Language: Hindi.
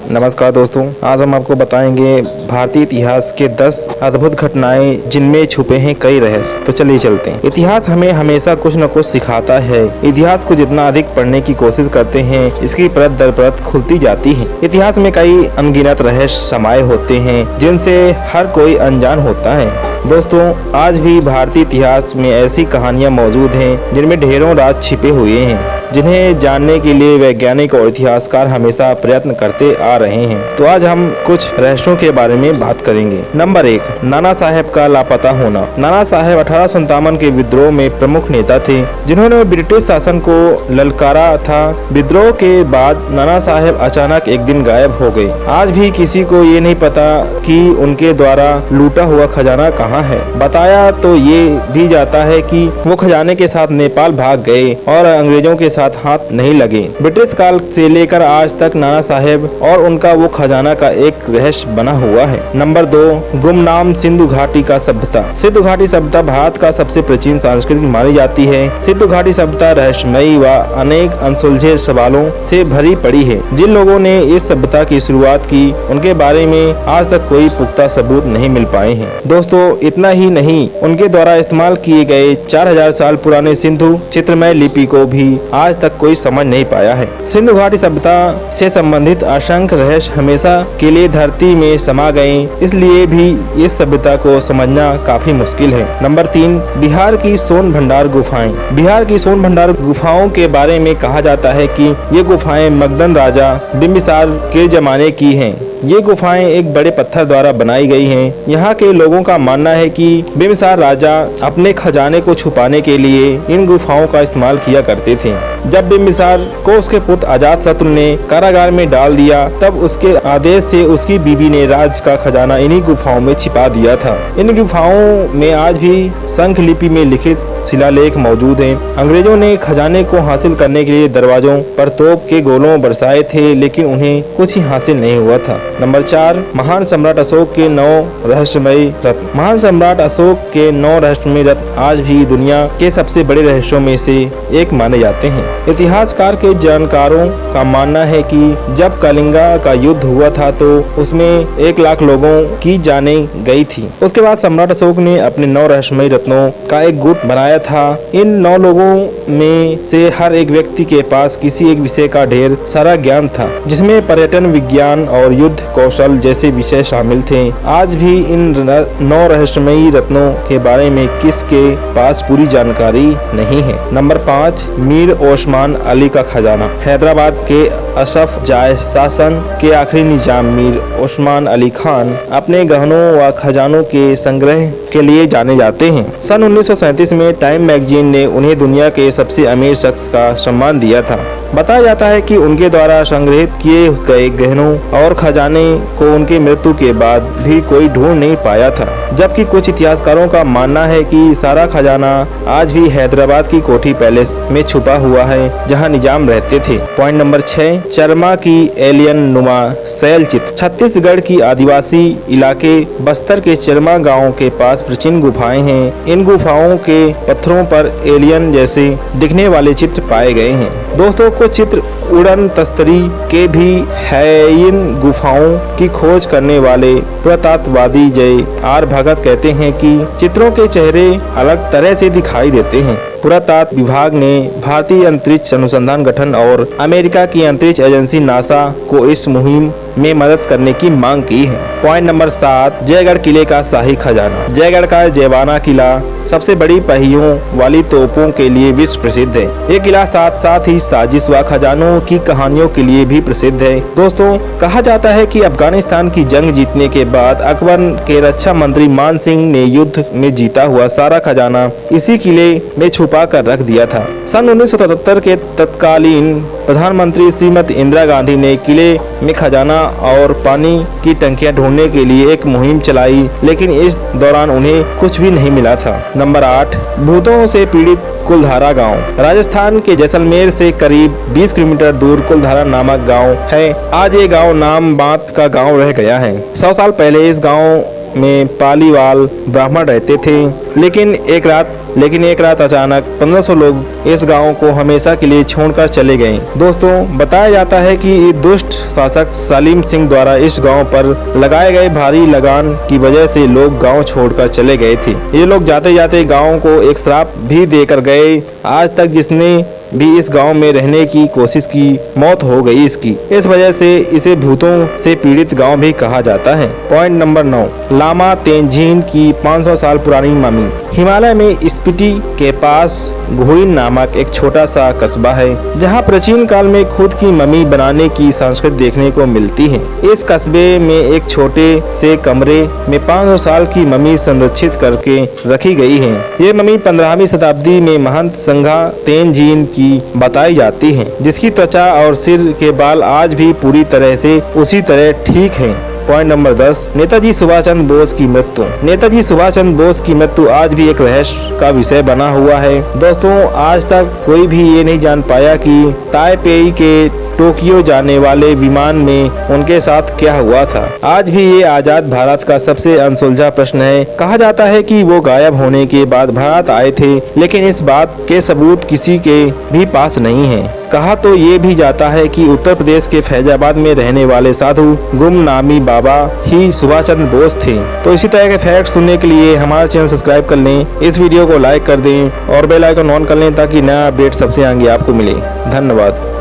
नमस्कार दोस्तों, आज हम आपको बताएंगे भारतीय इतिहास के 10 अद्भुत घटनाएं जिनमें छुपे हैं कई रहस्य। तो चलिए चलते हैं। इतिहास हमें हमेशा कुछ न कुछ सिखाता है। इतिहास को जितना अधिक पढ़ने की कोशिश करते हैं, इसकी परत दर परत खुलती जाती है। इतिहास में कई अनगिनत रहस्य समाये होते हैं जिनसे हर कोई अनजान होता है। दोस्तों, आज भी भारतीय इतिहास में ऐसी कहानियां मौजूद हैं जिनमें ढेरों राज छिपे हुए हैं, जिन्हें जानने के लिए वैज्ञानिक और इतिहासकार हमेशा प्रयत्न करते आ रहे हैं। तो आज हम कुछ रहस्यों के बारे में बात करेंगे। नंबर 1, नाना साहेब का लापता होना। नाना साहेब 1857 के विद्रोह में प्रमुख नेता थे, जिन्होंने ब्रिटिश शासन को ललकारा था। विद्रोह के बाद नाना साहेब अचानक एक दिन गायब हो गए। आज भी किसी को ये नहीं पता कि उनके द्वारा लूटा हुआ खजाना कहाँ है। बताया तो ये भी जाता है कि वो खजाने के साथ नेपाल भाग गए और अंग्रेजों के साथ हाथ नहीं लगे। ब्रिटिश काल से लेकर आज तक नाना साहेब और उनका वो खजाना का एक रहस्य बना हुआ है। नंबर 2, गुमनाम सिंधु घाटी का सभ्यता। सिंधु घाटी सभ्यता भारत का सबसे प्राचीन संस्कृति मानी जाती है। सिंधु घाटी सभ्यता रहस्यमयी व अनेक अनसुलझे सवालों से भरी पड़ी है। जिन लोगों ने इस सभ्यता की शुरुआत की, उनके बारे में आज तक कोई पुख्ता सबूत नहीं मिल पाए हैं। दोस्तों, इतना ही नहीं, उनके द्वारा इस्तेमाल किए गए 4000 साल पुराने सिंधु चित्रमय लिपि को भी आज तक कोई समझ नहीं पाया है। सिंधु घाटी सभ्यता से संबंधित असंख्य रहस्य हमेशा के लिए धरती में समा गए, इसलिए भी इस सभ्यता को समझना काफी मुश्किल है। नंबर 3, बिहार की सोन भंडार गुफाएं। बिहार की सोन भंडार गुफाओं के बारे में कहा जाता है कि ये गुफाएं मगधन राजा बिंबिसार के जमाने की हैं। ये गुफाएं एक बड़े पत्थर द्वारा बनाई गई हैं। यहाँ के लोगों का मानना है कि बिंबिसार राजा अपने खजाने को छुपाने के लिए इन गुफाओं का इस्तेमाल किया करते थे। जब बिंबिसार को उसके पुत्र अजातशत्रु ने कारागार में डाल दिया, तब उसके आदेश से उसकी बीबी ने राज का खजाना इन्हीं गुफाओं में छिपा दिया था। इन गुफाओं में आज भी संख लिपि में लिखित शिलालेख मौजूद हैं। अंग्रेजों ने खजाने को हासिल करने के लिए दरवाजों पर तोप के गोलों बरसाए थे, लेकिन उन्हें कुछ ही हासिल नहीं हुआ था। नंबर 4, महान सम्राट अशोक के 9 रहस्यमयी रत्न। महान सम्राट अशोक के 9 रहस्यमयी रत्न आज भी दुनिया के सबसे बड़े रहस्यों में से एक माने जाते हैं। इतिहासकार के जानकारों का मानना है कि जब कलिंगा का युद्ध हुआ था तो उसमें 1 लाख लोगों की जानें गई थी। उसके बाद सम्राट अशोक ने अपने 9 रहस्यमयी रत्नों का एक गुट बनाया था। इन 9 लोगों में से हर एक व्यक्ति के पास किसी एक विषय का ढेर सारा ज्ञान था, जिसमें पर्यटन विज्ञान और युद्ध कौशल जैसे विषय शामिल थे। आज भी इन 9 रहस्यमयी रत्नों के बारे में किसके पास पूरी जानकारी नहीं है। नंबर 5, मीर ओस्मान अली का खजाना। हैदराबाद के असफ जाह शासन के आखिरी निजाम मीर ओस्मान अली खान अपने गहनों व खजानों के संग्रह के लिए जाने जाते हैं। सन 1937 में टाइम मैगजीन ने उन्हें दुनिया के सबसे अमीर शख्स का सम्मान दिया था। बताया जाता है कि उनके द्वारा संग्रहित किए गए गहनों और खजाने को उनकी मृत्यु के बाद भी कोई ढूंढ नहीं पाया था, जबकि कुछ इतिहासकारों का मानना है कि सारा खजाना आज भी हैदराबाद की कोठी पैलेस में छुपा हुआ है, जहां निजाम रहते थे। पॉइंट नंबर 6, चरमा की एलियन नुमा शैल चित्र। छत्तीसगढ़ की आदिवासी इलाके बस्तर के चरमा गाँव के पास प्राचीन गुफाएं हैं। इन गुफाओं के पत्थरों पर एलियन जैसे दिखने वाले चित्र पाए गए हैं। दोस्तों, कुछ चित्र उड़न तस्तरी के भी है। इन गुफाओं की खोज करने वाले पुरातत्ववादी जय आर भगत कहते हैं कि चित्रों के चेहरे अलग तरह से दिखाई देते हैं। पुरातत्व विभाग ने भारतीय अंतरिक्ष अनुसंधान गठन और अमेरिका की अंतरिक्ष एजेंसी नासा को इस मुहिम में मदद करने की मांग की है। पॉइंट नंबर 7, जयगढ़ किले का शाही खजाना। जयगढ़ का जयवाना किला सबसे बड़ी पहियों वाली तोपों के लिए विश्व प्रसिद्ध है। ये किला साथ ही साजिश व खजानों की कहानियों के लिए भी प्रसिद्ध है। दोस्तों, कहा जाता है कि अफगानिस्तान की जंग जीतने के बाद अकबर के रक्षा मंत्री मान सिंह ने युद्ध में जीता हुआ सारा खजाना इसी किले में छुपा कर रख दिया था। सन 1977 के तत्कालीन प्रधानमंत्री श्रीमती इंदिरा गांधी ने किले में खजाना और पानी की टंकियां ढूंढने के लिए एक मुहिम चलाई, लेकिन इस दौरान उन्हें कुछ भी नहीं मिला था। नंबर 8, भूतों से पीड़ित कुलधारा गांव। राजस्थान के जैसलमेर से करीब 20 किलोमीटर दूर कुलधारा नामक गांव है। आज ये गांव नाम बात का गांव रह गया है। 100 साल पहले इस गांव में पालीवाल ब्राह्मण रहते थे, लेकिन एक रात लेकिन एक रात अचानक 1500 लोग इस गांव को हमेशा के लिए छोड़कर चले गए। दोस्तों, बताया जाता है कि दुष्ट शासक सलीम सिंह द्वारा इस गांव पर लगाए गए भारी लगान की वजह से लोग गांव छोड़कर चले गए थे। ये लोग जाते जाते गांव को एक श्राप भी देकर गए। आज तक जिसने भी इस गांव में रहने की कोशिश की, मौत हो गई इसकी। इस वजह से इसे भूतों से पीड़ित गांव भी कहा जाता है। पॉइंट नंबर 9, लामा तेंजीन की 500 साल पुरानी मम्मी। हिमालय में स्पीति के पास घुइन नामक एक छोटा सा कस्बा है, जहां प्राचीन काल में खुद की मम्मी बनाने की संस्कृति देखने को मिलती है। इस कस्बे में एक छोटे से कमरे में 500 साल की मम्मी संरक्षित करके रखी गई है। ये मम्मी 15वीं शताब्दी में महंत संघा तेंजीन की बताई जाती है, जिसकी त्वचा और सिर के बाल आज भी पूरी तरह से उसी तरह ठीक है। पॉइंट नंबर 10, नेताजी सुभाष चंद्र बोस की मृत्यु। नेताजी सुभाष चंद्र बोस की मृत्यु आज भी एक रहस्य का विषय बना हुआ है। दोस्तों, आज तक कोई भी ये नहीं जान पाया कि ताइपेई के टोक्यो जाने वाले विमान में उनके साथ क्या हुआ था। आज भी ये आजाद भारत का सबसे अनसुलझा प्रश्न है। कहा जाता है कि वो गायब होने के बाद भारत आए थे, लेकिन इस बात के सबूत किसी के भी पास नहीं है। कहा तो ये भी जाता है कि उत्तर प्रदेश के फैजाबाद में रहने वाले साधु गुमनामी बाबा ही सुभाष चंद्र बोस थे। तो इसी तरह के फैक्ट सुनने के लिए हमारा चैनल सब्सक्राइब कर लें, इस वीडियो को लाइक कर दें और बेल आइकन ऑन कर लें ताकि नया अपडेट सबसे आगे आपको मिले। धन्यवाद।